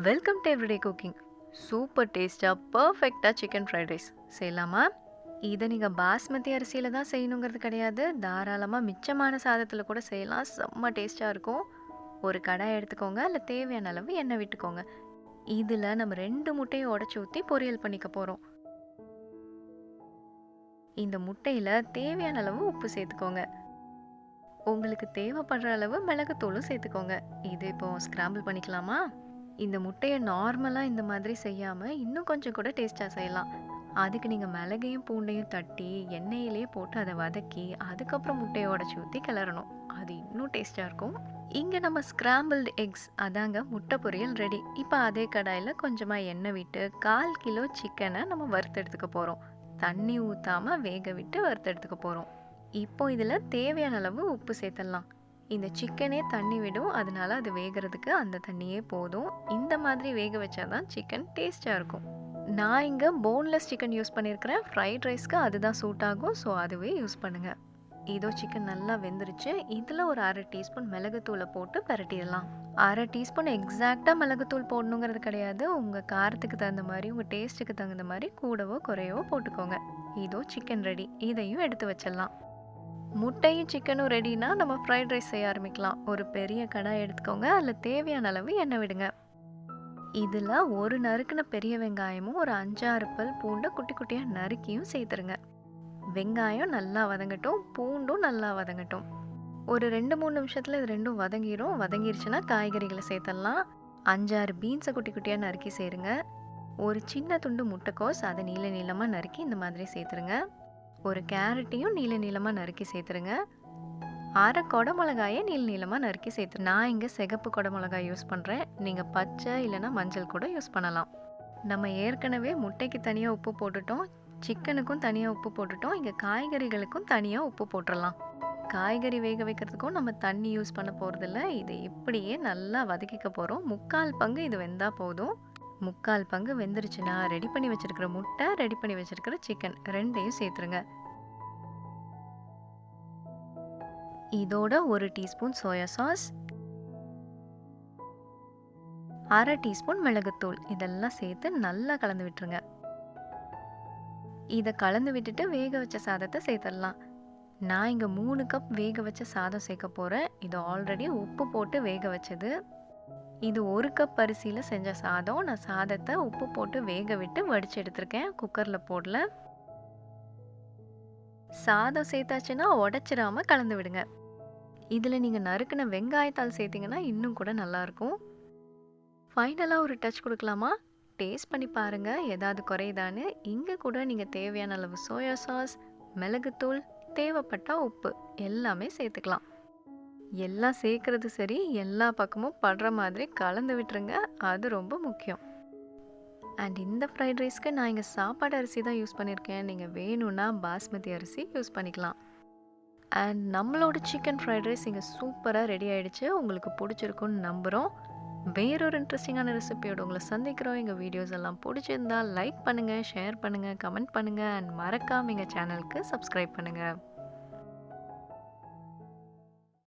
Welcome to everyday cooking. Super டேஸ்ட்டாக பர்ஃபெக்டாக chicken fried rice செய்யலாமா? இதை நீங்கள் பாஸ்மதி அரிசியில் தான் செய்யணுங்கிறது கிடையாது. தாராளமாக மிச்சமான சாதத்தில் கூட செய்யலாம். செம்ம டேஸ்ட்டாக இருக்கும். ஒரு கடாய் எடுத்துக்கோங்க, அதில் தேவையான அளவு எண்ணெய் விட்டுக்கோங்க. இதில் நம்ம 2 முட்டையை உடச்சி ஊற்றி பொரியல் பண்ணிக்க போகிறோம். இந்த முட்டையில் தேவையான அளவு உப்பு சேர்த்துக்கோங்க. உங்களுக்கு தேவைப்படுற அளவு மிளகுத்தூளும் சேர்த்துக்கோங்க. இது இப்போ ஸ்க்ராம்பிள் பண்ணிக்கலாமா? இந்த முட்டையை நார்மலாக இந்த மாதிரி செய்யாமல் இன்னும் கொஞ்சம் கூட டேஸ்ட்டாக செய்யலாம். அதுக்கு நீங்கள் மிளகையும் பூண்டையும் தட்டி எண்ணெயிலே போட்டு அதை வதக்கி அதுக்கப்புறம் முட்டையை உடச்சி ஊற்றி கிளறணும். அது இன்னும் டேஸ்ட்டாக இருக்கும். இங்கே நம்ம ஸ்க்ராம்பிள்டு எக்ஸ், அதாங்க முட்டை பொரியல் ரெடி. இப்போ அதே கடாயில் கொஞ்சமாக எண்ணெய் விட்டு 1/4 கிலோ சிக்கனை நம்ம வறுத்தெடுத்துக்க போகிறோம். தண்ணி ஊற்றாமல் வேக விட்டு வறுத்தெடுத்துக்க போகிறோம். இப்போ இதில் தேவையான அளவு உப்பு சேர்த்துடலாம். இந்த சிக்கனே தண்ணி விடும், அதனால அது வேகிறதுக்கு அந்த தண்ணியே போதும். இந்த மாதிரி வேக வச்சாதான் சிக்கன் டேஸ்ட்டாக இருக்கும். நான் இங்கே போன்லெஸ் சிக்கன் யூஸ் பண்ணியிருக்கிறேன். ஃப்ரைட் ரைஸ்க்கு அதுதான் சூட் ஆகும், ஸோ அதுவே யூஸ் பண்ணுங்கள். இதோ சிக்கன் நல்லா வெந்துருச்சு. இதில் ஒரு 1/2 டீஸ்பூன் மிளகுத்தூளை போட்டு பரட்டிடலாம். 1/2 டீஸ்பூன் எக்ஸாக்டாக மிளகுத்தூள் போடணுங்கிறது கிடையாது. உங்கள் காரத்துக்கு தகுந்த மாதிரி, உங்கள் டேஸ்ட்டுக்கு தகுந்த மாதிரி கூடவோ குறையவோ போட்டுக்கோங்க. இதோ சிக்கன் ரெடி. இதையும் எடுத்து வச்சிடலாம். முட்டையும் சிக்கனும் ரெடினா நம்ம ஃப்ரைட் ரைஸ் செய்ய ஆரம்பிக்கலாம். ஒரு பெரிய கடாய் எடுத்துக்கோங்க, அதில் தேவையான அளவு எண்ணெய் விடுங்க. இதில் ஒரு நறுக்கின பெரிய வெங்காயமும் ஒரு 5-6 பல் பூண்டை குட்டி குட்டியாக நறுக்கியும் சேர்த்துருங்க. வெங்காயம் நல்லா வதங்கட்டும், பூண்டும் நல்லா வதங்கட்டும். ஒரு 2-3 நிமிஷத்தில் இது ரெண்டும் வதங்கிடும். வதங்கிருச்சுன்னா காய்கறிகளை சேர்த்துடலாம். 5-6 பீன்ஸை குட்டி குட்டியாக நறுக்கி சேருங்க. ஒரு சின்ன துண்டு முட்டைக்கோஸ், அதை நீள நீளமாக நறுக்கி இந்த மாதிரி சேர்த்துருங்க. ஒரு கேரட்டையும் நீள நீளமாக நறுக்கி சேர்த்துருங்க. 1/2 குடமிளகாயை நீள நீளமாக நறுக்கி சேர்த்து. நான் இங்கே சிகப்பு குடமிளகாய் யூஸ் பண்ணுறேன். நீங்கள் பச்சை இல்லைன்னா மஞ்சள் கூட யூஸ் பண்ணலாம். நம்ம ஏற்கனவே முட்டைக்கு தனியாக உப்பு போட்டுட்டோம், சிக்கனுக்கும் தனியாக உப்பு போட்டுட்டோம். இங்கே காய்கறிகளுக்கும் தனியாக உப்பு போட்டுடலாம். காய்கறி வேக வைக்கிறதுக்கும் நம்ம தண்ணி யூஸ் பண்ண போகிறதில்ல. இதை இப்படியே நல்லா வதக்கிக்க போகிறோம். 3/4 பங்கு இது வெந்தால் போதும். 3/4 பங்கு வெந்துருச்சுன்னா ரெடி பண்ணி வச்சிருக்கிற முட்டை, ரெடி பண்ணி வச்சிருக்கிற சிக்கன் ரெண்டையும் சேர்த்துருங்க. இதோட 1 டீஸ்பூன் சோயா சாஸ், 1/2 டீஸ்பூன் மிளகுத்தூள், இதெல்லாம் சேர்த்து நல்லா கலந்து விட்டுருங்க. இதை கலந்து விட்டுட்டு வேக வச்ச சாதத்தை சேர்த்துடலாம். நான் இங்கே 3 கப் வேக வச்ச சாதம் சேர்க்க போகிறேன். இது ஆல்ரெடி உப்பு போட்டு வேக வச்சது. இது 1 கப் அரிசியில் செஞ்ச சாதம். நான் சாதத்தை உப்பு போட்டு வேக விட்டு வடித்து எடுத்திருக்கேன். குக்கரில் போடல. சாதம் சேர்த்தாச்சுன்னா உடச்சிடாமல் கலந்து விடுங்க. இதில் நீங்கள் நறுக்கின வெங்காயத்தால் சேர்த்திங்கன்னா இன்னும் கூட நல்லாயிருக்கும். ஃபைனலாக ஒரு டச் கொடுக்கலாமா? டேஸ்ட் பண்ணி பாருங்கள் ஏதாவது குறையுதான்னு. இங்கே கூட நீங்கள் தேவையான அளவு சோயா சாஸ், மிளகுத்தூள், தேவைப்பட்டால் உப்பு எல்லாமே சேர்த்துக்கலாம். எல்லாம் சேர்க்குறது சரி, எல்லா பக்கமும் படுற மாதிரி கலந்து விட்டுருங்க. அது ரொம்ப முக்கியம். அண்ட் இந்த ஃப்ரைட் ரைஸ்க்கு நான் இங்கே சாப்பாடு அரிசி தான் யூஸ் பண்ணியிருக்கேன். நீங்கள் வேணும்னா பாஸ்மதி அரிசி யூஸ் பண்ணிக்கலாம். அண்ட் நம்மளோட சிக்கன் ஃப்ரைட் ரைஸ் இங்கே சூப்பராக ரெடி ஆகிடுச்சு. உங்களுக்கு பிடிச்சிருக்குன்னு நம்புகிறோம். வேறொரு இன்ட்ரெஸ்டிங்கான ரெசிபியோடு உங்களை சந்திக்கிறோம். எங்கள் வீடியோஸ் எல்லாம் பிடிச்சிருந்தால் லைக் பண்ணுங்கள், ஷேர் பண்ணுங்கள், கமெண்ட் பண்ணுங்கள். அண்ட் மறக்காமல் எங்கள் சேனலுக்கு சப்ஸ்கிரைப் பண்ணுங்கள்.